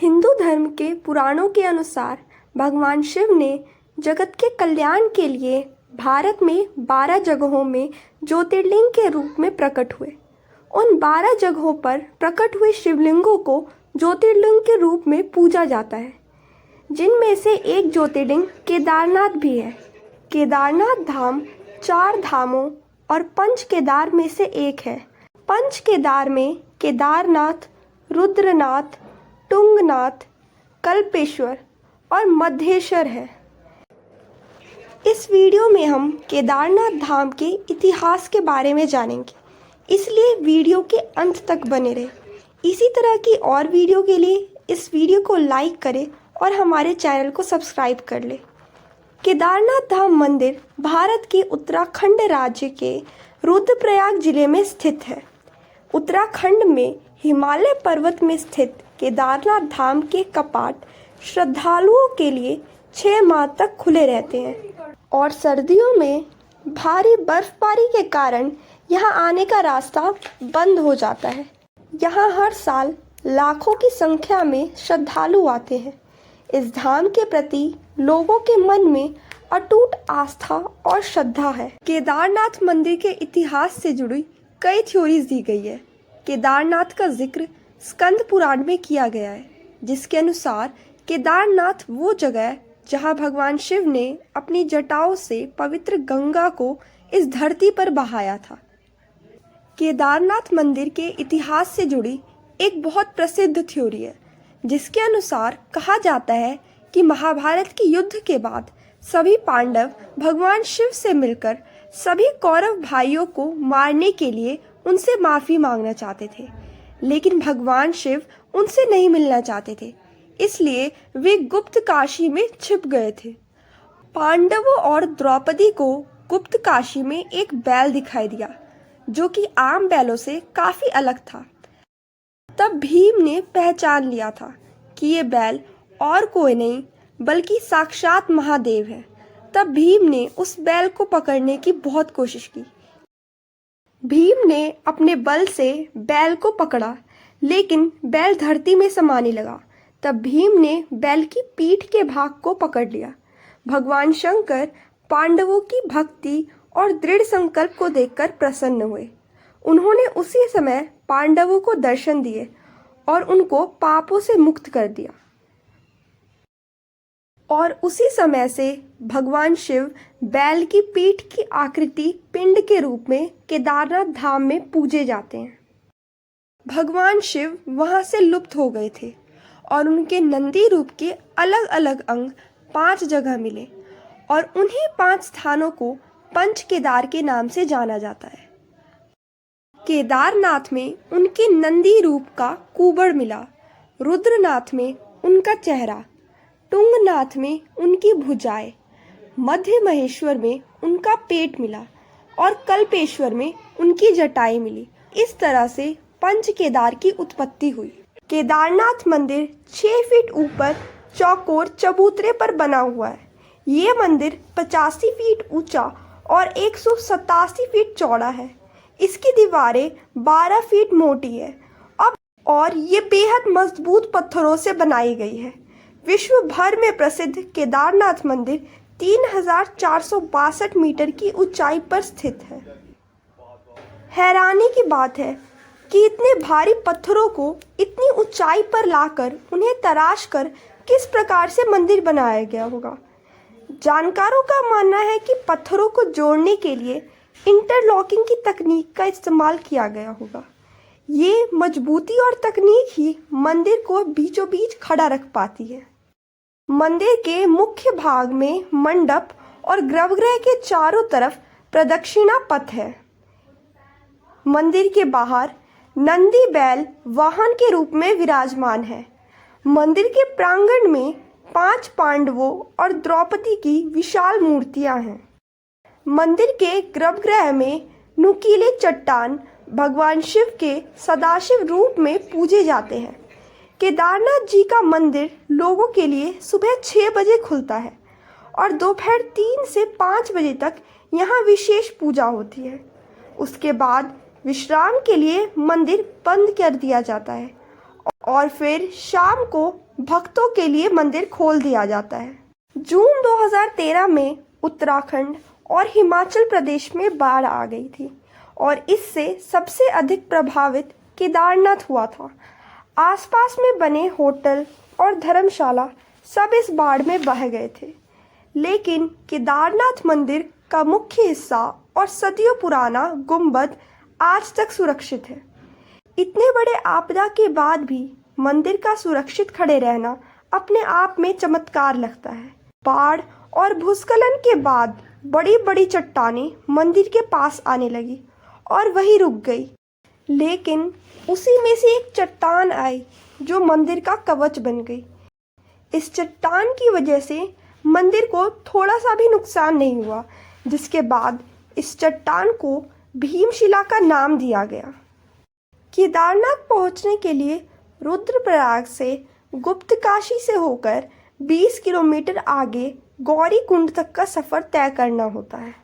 हिंदू धर्म के पुराणों के अनुसार भगवान शिव ने जगत के कल्याण के लिए भारत में 12 जगहों में ज्योतिर्लिंग के रूप में प्रकट हुए। उन 12 जगहों पर प्रकट हुए शिवलिंगों को ज्योतिर्लिंग के रूप में पूजा जाता है, जिनमें से एक ज्योतिर्लिंग केदारनाथ भी है। केदारनाथ धाम 4 धामों और पंच केदार में से एक है। पंच केदार में केदारनाथ, रुद्रनाथ, तुंगनाथ, कल्पेश्वर और मद्धेश्वर है। इस वीडियो में हम केदारनाथ धाम के इतिहास के बारे में जानेंगे, इसलिए वीडियो के अंत तक बने रहे। इसी तरह की और वीडियो के लिए इस वीडियो को लाइक करें और हमारे चैनल को सब्सक्राइब कर लें। केदारनाथ धाम मंदिर भारत के उत्तराखंड राज्य के रुद्रप्रयाग जिले में स्थित है। उत्तराखंड में हिमालय पर्वत में स्थित केदारनाथ धाम के कपाट श्रद्धालुओं के लिए 6 माह तक खुले रहते हैं और सर्दियों में भारी बर्फबारी के कारण यहां आने का रास्ता बंद हो जाता है। यहां हर साल लाखों की संख्या में श्रद्धालु आते हैं। इस धाम के प्रति लोगों के मन में अटूट आस्था और श्रद्धा है। केदारनाथ मंदिर के इतिहास से जुड़ी कई थ्योरीज दी गई है। केदारनाथ का जिक्र स्कंद पुराण में किया गया है, जिसके अनुसार केदारनाथ वो जगह है जहां भगवान शिव ने अपनी जटाओं से पवित्र गंगा को इस धरती पर बहाया था। केदारनाथ मंदिर के इतिहास से जुड़ी एक बहुत प्रसिद्ध थ्योरी है, जिसके अनुसार कहा जाता है कि महाभारत के युद्ध के बाद सभी पांडव भगवान शिव से मिलकर सभी कौरव भाइयों को मारने के लिए उनसे माफ़ी मांगना चाहते थे, लेकिन भगवान शिव उनसे नहीं मिलना चाहते थे, इसलिए वे गुप्त काशी में छिप गए थे। पांडवों और द्रौपदी को गुप्त काशी में एक बैल दिखाई दिया, जो कि आम बैलों से काफ़ी अलग था। तब भीम ने पहचान लिया था कि ये बैल और कोई नहीं बल्कि साक्षात महादेव है। तब भीम ने उस बैल को पकड़ने की बहुत कोशिश की। भीम ने अपने बल से बैल को पकड़ा, लेकिन बैल धरती में समाने लगा। तब भीम ने बैल की पीठ के भाग को पकड़ लिया। भगवान शंकर पांडवों की भक्ति और दृढ़ संकल्प को देखकर प्रसन्न हुए। उन्होंने उसी समय पांडवों को दर्शन दिए और उनको पापों से मुक्त कर दिया। और उसी समय से भगवान शिव बैल की पीठ की आकृति पिंड के रूप में केदारनाथ धाम में पूजे जाते हैं। भगवान शिव वहां से लुप्त हो गए थे और उनके नंदी रूप के अलग अलग अंग 5 जगह मिले और उन्हीं 5 स्थानों को पंच केदार के नाम से जाना जाता है। केदारनाथ में उनके नंदी रूप का कुबड़ मिला, रुद्रनाथ में उनका चेहरा, तुंगनाथ में उनकी भुजाएं, मध्य महेश्वर में उनका पेट मिला और कल्पेश्वर में उनकी जटाएं मिली। इस तरह से पंच केदार की उत्पत्ति हुई। केदारनाथ मंदिर 6 फीट ऊपर चौकोर चबूतरे पर बना हुआ है। ये मंदिर 85 फीट ऊंचा और 187 फीट चौड़ा है। इसकी दीवारें 12 फीट मोटी है और ये बेहद मजबूत पत्थरों से बनाई गई है। विश्व भर में प्रसिद्ध केदारनाथ मंदिर 3462 मीटर की ऊंचाई पर स्थित है। हैरानी की बात है कि इतने भारी पत्थरों को इतनी ऊंचाई पर लाकर उन्हें तराश कर किस प्रकार से मंदिर बनाया गया होगा। जानकारों का मानना है कि पत्थरों को जोड़ने के लिए इंटरलॉकिंग की तकनीक का इस्तेमाल किया गया होगा। ये मजबूती और तकनीक ही मंदिर को बीचों बीच खड़ा रख पाती है। मंदिर के मुख्य भाग में मंडप और गर्भगृह के चारों तरफ प्रदक्षिणा पथ है। मंदिर के बाहर नंदी बैल वाहन के रूप में विराजमान है। मंदिर के प्रांगण में 5 पांडवों और द्रौपदी की विशाल मूर्तियां हैं। मंदिर के गर्भगृह में नुकीले चट्टान भगवान शिव के सदाशिव रूप में पूजे जाते हैं। केदारनाथ जी का मंदिर लोगों के लिए सुबह 6 बजे खुलता है और दोपहर 3 से 5 बजे तक यहाँ विशेष पूजा होती है। उसके बाद विश्राम के लिए मंदिर बंद कर दिया जाता है और फिर शाम को भक्तों के लिए मंदिर खोल दिया जाता है। जून 2013 में उत्तराखंड और हिमाचल प्रदेश में बाढ़ आ गई थी और इससे सबसे अधिक प्रभावित केदारनाथ हुआ था। आसपास में बने होटल और धर्मशाला सब इस बाढ़ में बह गए थे, लेकिन केदारनाथ मंदिर का मुख्य हिस्सा और सदियों पुराना गुंबद आज तक सुरक्षित है। इतने बड़े आपदा के बाद भी मंदिर का सुरक्षित खड़े रहना अपने आप में चमत्कार लगता है। बाढ़ और भूस्खलन के बाद बड़ी बड़ी चट्टानें मंदिर के पास आने लगी और वहीं रुक गई, लेकिन उसी में से एक चट्टान आई जो मंदिर का कवच बन गई। इस चट्टान की वजह से मंदिर को थोड़ा सा भी नुकसान नहीं हुआ, जिसके बाद इस चट्टान को भीमशिला का नाम दिया गया। केदारनाथ पहुंचने के लिए रुद्रप्रयाग से गुप्तकाशी से होकर 20 किलोमीटर आगे गौरी कुंड तक का सफ़र तय करना होता है।